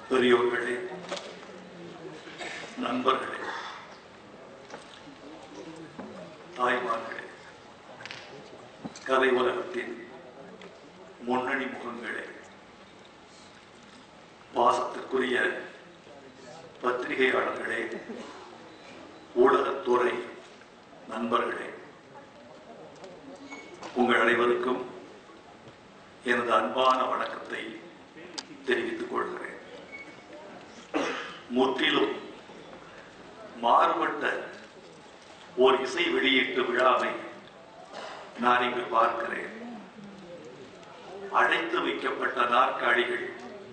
பெரியோர்களே, நண்பர்களே, தாய்மார்களே, கலை உலகத்தின் முன்னணி முகங்களே, பாசத்திற்குரிய பத்திரிகையாளர்களே, ஊடகத்துறை நண்பர்களே, உங்கள் அனைவருக்கும் எனது அன்பான வணக்கத்தை தெரிவித்துக் கொள்கிறேன். முற்றிலும் மாறுபட்ட ஓர் இசை வெளியீட்டு விழாவை நான் இங்கு பார்க்கிறேன். அடைத்து வைக்கப்பட்ட நாற்காலிகள்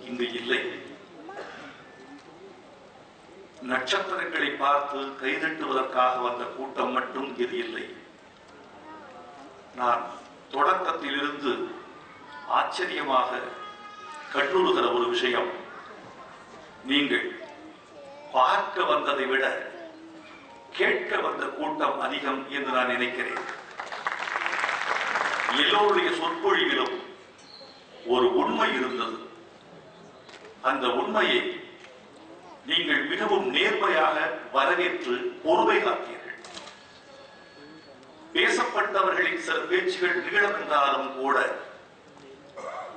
இங்கு இல்லை. நட்சத்திரங்களை பார்த்து கைதட்டுவதற்காக வந்த கூட்டம் மட்டும் இது இல்லை. நான் தொடக்கத்திலிருந்து ஆச்சரியமாக கண்டுறுகிற ஒரு விஷயம், நீங்கள் பார்க்க வந்ததை விட கேட்க வந்த கூட்டம் அதிகம் என்று நான் நினைக்கிறேன். எல்லோருடைய சொற்பொழிவிலும் ஒரு உண்மை இருந்தது. அந்த உண்மையை நீங்கள் மிகவும் நேர்மையாக வரவேற்று பொறுமை காத்தீர்கள். பேசப்பட்டவர்களின் சில பேச்சுகள் நீளம் என்றாலும் கூட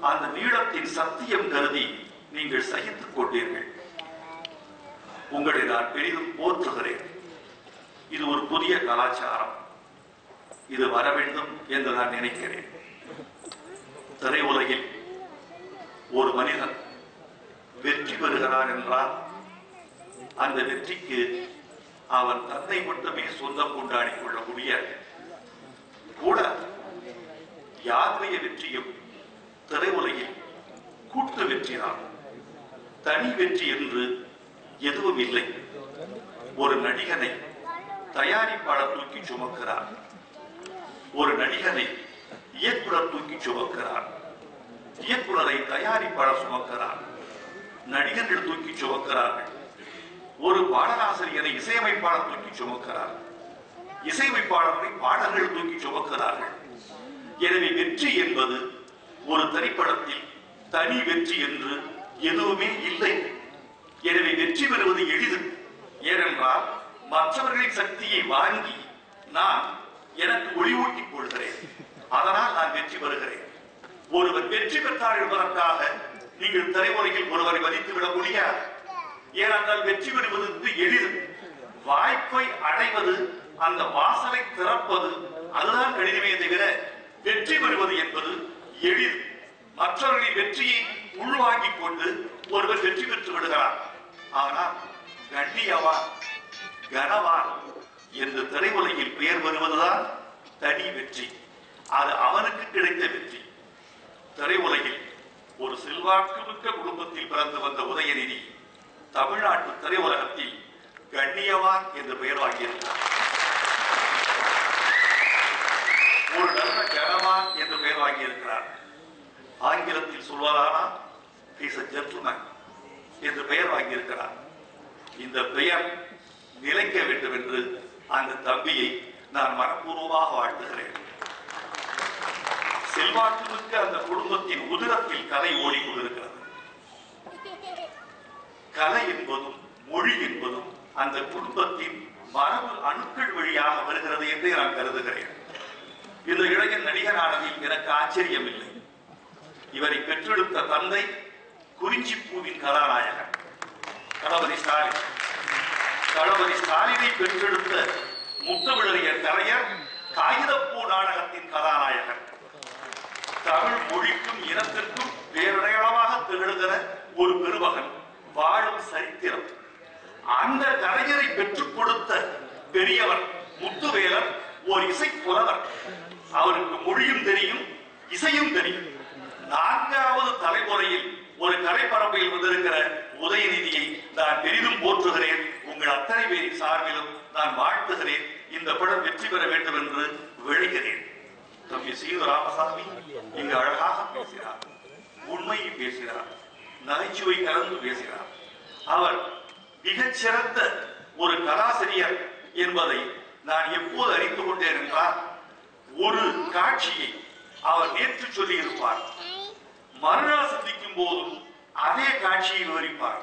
அந்த நீளத்தின் சத்தியம் கருதி நீங்கள் சகித்துக் கொண்டீர்கள். உங்களை நான் பெரிதும் போற்றுகிறேன். இது ஒரு புதிய கலாச்சாரம். இது வர வேண்டும் என்று நான் நினைக்கிறேன். திரையுலகில் ஒரு மனிதன் வெற்றி பெறுகிறான் என்றால் அந்த வெற்றிக்கு அவன் தன்னை மட்டுமே சொந்தம் கொண்டாடிக் கொள்ள முடியாது. கூட யாருடைய வெற்றியும் திரையுலகில் கூட்டு வெற்றிதான். தனி வெற்றி என்று எதுவும் இல்லை. ஒரு நடிகனை தயாரிப்பாளர் தூக்கி சுமக்கிறார், ஒரு நடிகனை இயக்குனர் தூக்கி சுமக்கிறார், இயக்குனரை தயாரிப்பாளர் சுமக்கிறார், நடிகர்கள் தூக்கி சுமக்கிறார்கள். ஒரு பாடலாசிரியரை இசையமைப்பாளர் தூக்கி சுமக்கிறார், இசையமைப்பாளரை பாடல்கள் தூக்கி சுமக்கிறார்கள். எனவே வெற்றி என்பது ஒரு திரைப்படத்தில் தனி வெற்றி என்று எதுவுமே இல்லை. எனவே வெற்றி பெறுவது எளிது. ஏனென்றால் மற்றவர்களின் சக்தியை வாங்கி நான் எனக்கு ஒளிவூட்டிக் கொள்கிறேன். அதனால் நான் வெற்றி பெறுகிறேன். ஒருவர் வெற்றி பெற்றார் என்பதற்காக நீங்கள் திரையுலகில் ஒருவரை மதித்துவிட முடியாது. ஏனென்றால் வெற்றி பெறுவது எளிது. வாய்ப்பை அடைவது, அந்த வாசலை திறப்பது, அதுதான் கடினமே தவிர வெற்றி பெறுவது என்பது எளிது. மற்றவர்களின் வெற்றியை உள்வாங்கிக் கொண்டு ஒருவர் வெற்றி பெற்று விடுகிறார். ஆனால் கண்ணியவான், கனவான் என்று திரையுலகில் பெயர் வருவதுதான் தனி வெற்றி. அது அவனுக்கு கிடைத்த வெற்றி. திரையுலகில் ஒரு செல்வாக்கு மிக்க குடும்பத்தில் பிறந்து வந்த உதயநிதி தமிழ்நாட்டு திரையுலகத்தில் கண்ணியவான் என்று பெயர் வாங்கியிருக்கிறார். ஒரு நல்ல கனவான் என்று பெயர் வாங்கியிருக்கிறார். ஆங்கிலத்தில் சொல்வதானால் he is a gentleman என்று பெயர் வாங்கியிருக்கிறார். இந்த பெயர் நிலைக்க வேண்டும் என்று அந்த தம்பியை நான் மனப்பூர்வமாக வாழ்த்துகிறேன். செல்வாக்குமிக்க அந்த குடும்பத்தின் உதிரத்தில் கலை ஓடிக்கொண்டிருக்கிறது. கலை என்பதும் மொழி என்பதும் அந்த குடும்பத்தின் மரபு அணுக்கள் வழியாக வருகிறது என்றே நான் கருதுகிறேன். இந்த இளைஞர் நடிகரானதில் எனக்கு ஆச்சரியம் இல்லை. இவரை பெற்றெடுத்த தந்தை குறிஞ்சிப்பூவின் கதாநாயகன் தளபதி ஸ்டாலின். தளபதி ஸ்டாலினை பெற்றெடுத்த முத்தமிழறிஞர் கலைஞர் காகிதப்பூ நாடகத்தின் கதாநாயகன். தமிழ் மொழிக்கும் இனத்திற்கும் பேரடையாளமாக திகழ்கிற ஒரு பெருமகன், வாழும் சரித்திரம். அந்த கலைஞரை பெற்றுக் கொடுத்த பெரியவர் முத்துவேலர் ஒரு இசை புலவர். அவருக்கு மொழியும் தெரியும், இசையும் தெரியும். நான்காவது தலைமுறையில் ஒரு கலைப்பரப்பில் வந்திருக்கிற உதயநிதியை நான் பெரிதும் போற்றுகிறேன். உங்கள் அத்தனை பேரின் சார்பிலும் நான் வாழ்த்துகிறேன். இந்த படம் வெற்றி பெற வேண்டும் என்று விளைகிறேன். தம்பி சீது ராமசாமி இங்கு அழகாக பேசினார், உண்மையை பேசினார், நகைச்சுவை கலந்து பேசினார். அவர் மிகச்சிறந்த ஒரு கலாசிரியர் என்பதை நான் எப்போது அறிந்து கொண்டேன் என்றால், ஒரு காட்சியை அவர் நேற்று சொல்லி இருப்பார். மறுநாள் சந்திக்கும் போதும் அதே காட்சியை விவரிப்பார்.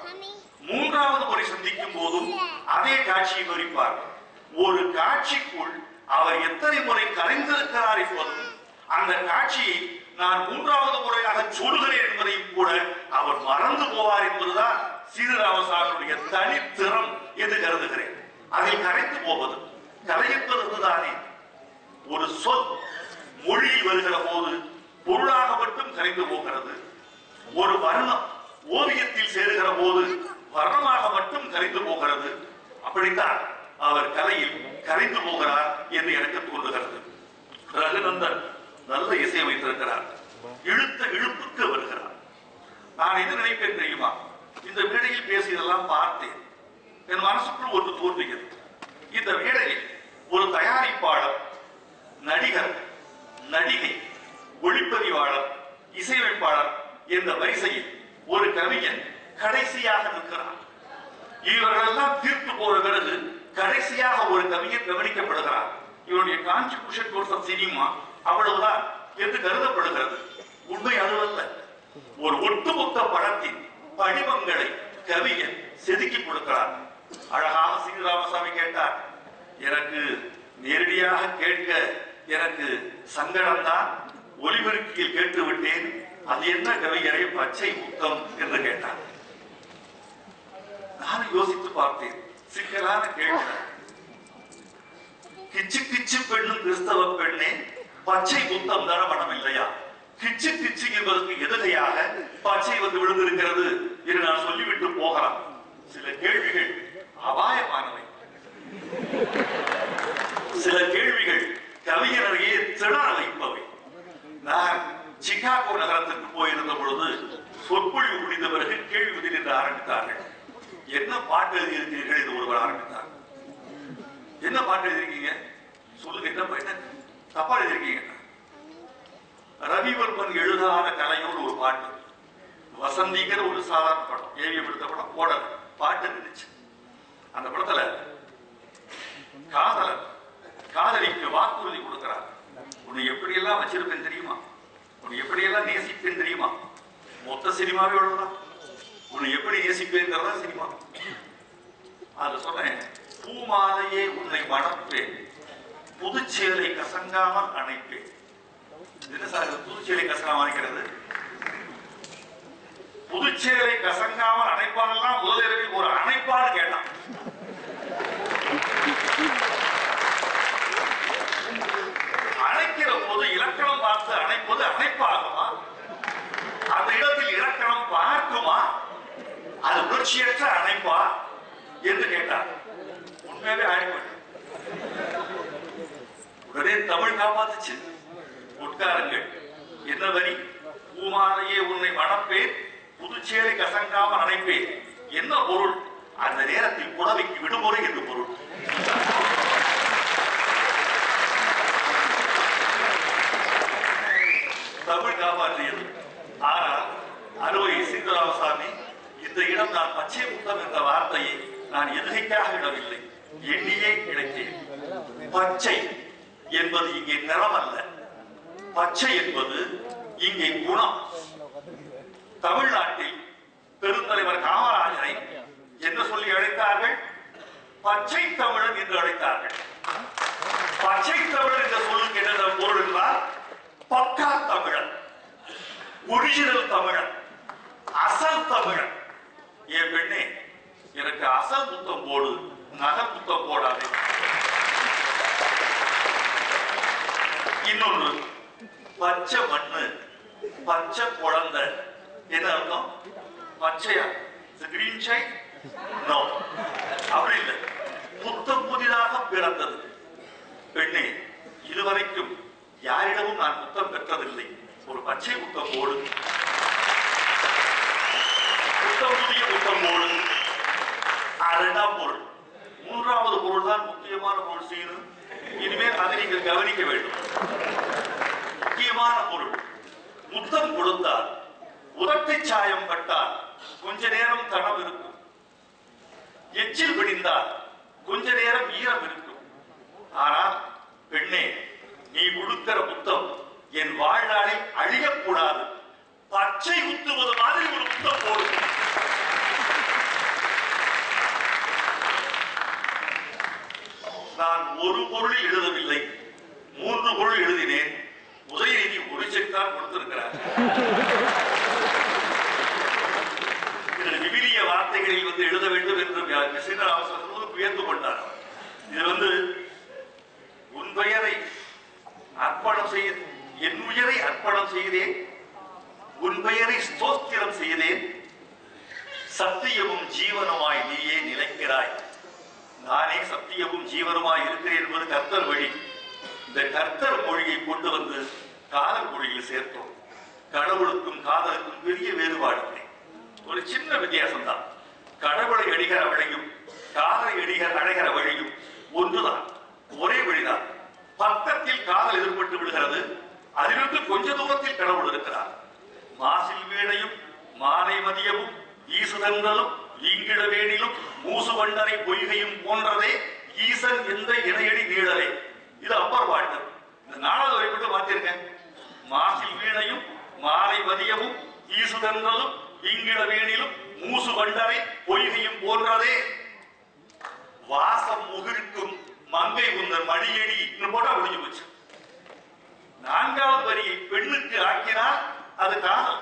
மூன்றாவது முறை சந்திக்கும் போதும் அதே காட்சியை விவரிப்பார். ஒரு காட்சிக்குள் அவர் எத்தனை முறை கரைந்திருக்கிறார் என்பதும் அந்த காட்சியை நான் மூன்றாவது முறையாக சொல்கிறேன் என்பதையும் கூட அவர் மறந்து போவார் என்பதுதான் சீனிவாசனுடைய தனித்திறம் என்று கருதுகிறேன். அதில் கரைந்து போவது கலை என்பதுதானே. ஒரு சொல் மொழியில் வருகிற போது பொருளாக மட்டும் கரைந்து போகிறது. ஒரு வர்ணம் ஓவியத்தில் சேருகிற போது வர்ணமாக மட்டும் கரைந்து போகிறது. அப்படித்தான் அவர் கலையில் கரைந்து போகிறார் என்று எனக்கு தோன்றுகிறது. ரகுநந்தன் நல்ல இசையமைத்திருக்கிறார். இழுத்த இழுப்புக்கு வருகிறார். நான் என்ன நினைப்பேன் தெரியுமா? இந்த மேடையில் பேசியதெல்லாம் பார்த்தேன். என் மனசுக்குள் ஒன்று தோன்றுகிறது. இந்த மேடையில் ஒரு தயாரிப்பாளர், நடிகர், நடிகை, ஒளிப்பதிவாளர், இசையமைப்பாளர் என்ற வரிசையில் ஒரு கவிஞன் கடைசியாக நிற்கிறார். இவர்களெல்லாம் தீர்த்து போற பிறகு கடைசியாக ஒரு கவிஞன் கவனிக்கப்படுகிறார். இவருடைய கான்ட்ரிபியூஷன் டுவர்ட்ஸ் சினிமா அவ்வளவுதான் என்று கருதப்படுகிறது. உண்மை அதுவல்ல. ஒரு ஒட்டுமொத்த படத்தின் படிவங்களை கவிஞன் செதுக்கி கொடுக்கிறார். அழகாக சீனிவாசசாமி கேட்டார், எனக்கு நேரடியாக கேட்க எனக்கு சங்கடம் தான், ஒலிபெருக்கியில் கேட்டு விட்டேன், அது என்ன கவிஞரை பச்சை முத்தம் என்று கேட்டார். நான் யோசித்து பார்த்தேன். சிக்கலான கேள்வி. கிச்சு கிச்சு பெண்ணும் கிறிஸ்தவ பெண்ணே, பச்சை முத்தம் தரப்படம் இல்லையா? கிச்சு கிச்சு என்பதற்கு எதிரையாக பச்சை வந்து விழுந்திருக்கிறது என்று நான் சொல்லிவிட்டு போகலாம். சில கேள்விகள் அபாயமானவை. சில கேள்விகள் கவிஞரையே திணற வைப்பவை. நான் சிகாகோ நகரத்திற்கு போயிருந்த பொழுது சொற்பொழிவு முடிந்த பிறகு கேள்வி பதில் என்று ஆரம்பித்தார்கள். என்ன பாட்டு எழுதியிருக்கிறீர்கள் என்று ஒருவர் ஆரம்பித்தார். என்ன பாட்டு எழுதியிருக்கீங்க சொல்லுங்க, என்ன தப்பா எழுதியிருக்கீங்க? ரவிவர்மன் எழுதாத கலையோடு ஒரு பாட்டு, வசந்திங்கிற ஒரு சாதாரண படம், ஏவிஎம் எடுத்த படம், ஓடல பாட்டு இருந்துச்சு. அந்த படத்துல காதலர் காதலிக்கு வாக்குறுதி கொடுக்கிறார். உன்னை எப்படியெல்லாம் வச்சிருப்பேன் தெரியுமா, உன்னை எப்படியெல்லாம் நேசிப்பேன் தெரியுமா. மொத்த சினிமாவே அவ்வளவுதான். உன்னை எப்படி நேசிப்பேங்கிறதா சினிமா. அது சொன்னேன், பூமாலையே உன்னை மணப்பேன், புதுச்சேலை கசங்காமல் அணைப்பேன். என்ன சார் புதுச்சேலை கசங்காம அணைக்கிறது? புதுச்சேலை கசங்காமல் அணைப்பானெல்லாம் முதலிரவில் ஒரு அணைப்பாடு கேட்டான். அணைக்கிற போது இலக்கணம் பார்த்து அணைப்பது அணைப்பாகுமா? அந்த இடத்தில் இலக்கணம் பார்க்குமா? அது உணர்ச்சியற்ற அணைப்பா என்று கேட்டார். உண்மையாவே அழைப்பேன். உடனே தமிழ் காப்பாத்துச்சு. உட்காருங்கள். என்ன வரி? பூமாலையே உன்னை மணப்பேன், புதுச்சேலை கசங்காமல் அணைப்பேன். என்ன பொருள்? அந்த நேரத்தில் புடவைக்கு விடுமுறை என்று பொருள். தமிழ் காப்பாற்றியது. ஆனால் அறுவை சீனிவாசசாமி, இந்த இடம் நான் பச்சை முத்தம் என்ற வார்த்தையை நான் எதுகைக்காக இடவில்லை, எண்ணியே கிடைத்தேன். பச்சை என்பது இங்கே நிறம் அல்ல, பச்சை என்பது இங்கே குணம். தமிழ்நாட்டில் பெருந்தலைவர் காமராஜரை என்ன சொல்லி அழைத்தார்கள்? பச்சை தமிழன் என்று அழைத்தார்கள். பச்சை தமிழன் என்ற சொல்லுக்கு என்ன பொருள் என்றால் பக்கா தமிழன், ஒரிஜினல் தமிழன், அசல் தமிழன். என் பெண்ணே, எனக்கு அசல் புத்தம் போடு, நகர் புத்தம் போடாது. இன்னொன்று, பச்சை மண்ணு, பச்சை குழந்தை. என்ன அர்த்தம்? பச்சையா? Green child? நோ, அப்படி இல்லை. புத்தம் புதிதாக பிறந்தது. பெண்ணே, இதுவரைக்கும் யாரிடமும் நான் புத்தம் பெற்றதில்லை. ஒரு பச்சை புத்தம் போடு, புத்தம் புதிய புத்தம் போடு. இரண்டாம் பொருள். மூன்றாவது பொருள் தான் முக்கியமான பொருள். சீனு, இனிமேல் அதை நீங்கள் கவனிக்க வேண்டும். முக்கியமான பொருள். முத்தம் கொடுத்தால், உதட்டை சாயம் பட்டால் கொஞ்ச நேரம் தனம் இருக்கும். எச்சில் பிடிந்தால் கொஞ்ச நேரம் ஈரம் இருக்கும். ஆனால் பெண்ணே, நீ கொடுக்கிற புத்தம் என் வாழ்நாளில் அழியக்கூடாது. பச்சை குத்துவது மாதிரி ஒரு புத்தம் போடு. செய்தேன். சத்தியமும் ஜீவனுமாய் நீயே நிலைக்கிறாய். நானே சத்தியமும் ஜீவனுமாய் இருக்கிறேன் என்பது கர்த்தர் வழி. இந்த கர்த்தர் மொழியை கொண்டு வந்து காதல் மொழியில் சேர்த்தோம். கடவுளுக்கும் காதலுக்கும் பெரிய வேறுபாடு இல்லை. ஒரு சின்ன வித்தியாசம் தான். கடவுளை அடைகிற வழியும் காதலை அடைகிற வழியும் ஒன்றுதான், ஒரே வழிதான். பக்கத்தில் காதல் எதிர்பட்டு விடுகிறது, அதிலிருந்து கொஞ்ச தூரத்தில் கடவுள் இருக்கிறார். மாசில் வீணையும் மாலை மதியமும் ஈசுதன்றலும் ஈங்கிட வேணிலும் மூசு வண்டரை பொய்கையும் போன்றதே ஈசன் எந்த இணையடி நீடலே. இது அப்பர் பாட்டு. இந்த நாலாவது வரை மட்டும் மாத்திருக்கேன். மாசில் வீணையும் மாலை மதியமும் ஈசுதன்றலும் ஈங்கிட வேணிலும் மூசு வண்டரை பொய்கையும் போன்றதே வாசம் முகிழ்க்கும் மங்கை உந்தன் மடியடி போட்டா முடிஞ்சு போச்சு. நான்காவது வரியை பெண்ணுக்கு ஆக்கினார் அது காதல்.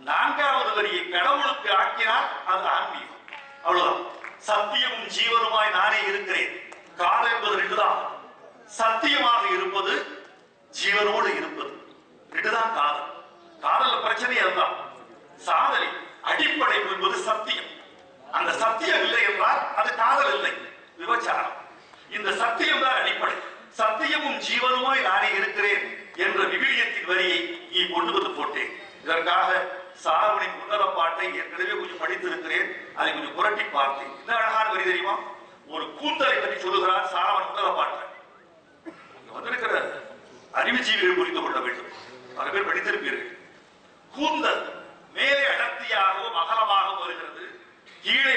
நான்காவது வரியை கடவுளுக்கு ஆக்கினார் அது ஆன்மீகம். அவ்வளவுதான். சத்தியமும் ஜீவனுமாய் நானே இருக்கிறேன். காதல் என்பது ரெண்டுதான். சத்தியமாக இருப்பது, ஜீவனோடு இருப்பது ரெண்டுதான் காதல். காதல பிரச்சனை அதுதான். சாதனை அடிப்படை என்பது சத்தியம். அந்த சத்தியம் இல்லை என்றால் அது காதல் இல்லை, விபச்சாரம். இந்த சத்தியம் தான் அடிப்படை. சத்தியமும் ஜீவனுமாய் நானே இருக்கிறேன் என்ற விவிலியத்தின் வரியை நீ கொண்டு வந்து போட்டேன். இதற்காக சாலமனின் உன்னத பாட்டை ஏற்கனவே கொஞ்சம் படித்திருக்கிறேன். அதை கொஞ்சம் புரட்டி பார்த்தேன். இந்த அழகான வரி தெரியுமா? ஒரு கூந்தலை பற்றி சொல்லுகிறார் சாலமன் உன்னத பாட்டை. வந்திருக்கிற அறிவுஜீவிகள் புரிந்து கொள்ள வேண்டும். பல பேர் படித்திருப்பீர்கள். கூந்தல் மேலே அடர்த்தியாகவும் அகலமாகவும் வருகிறது, கீழே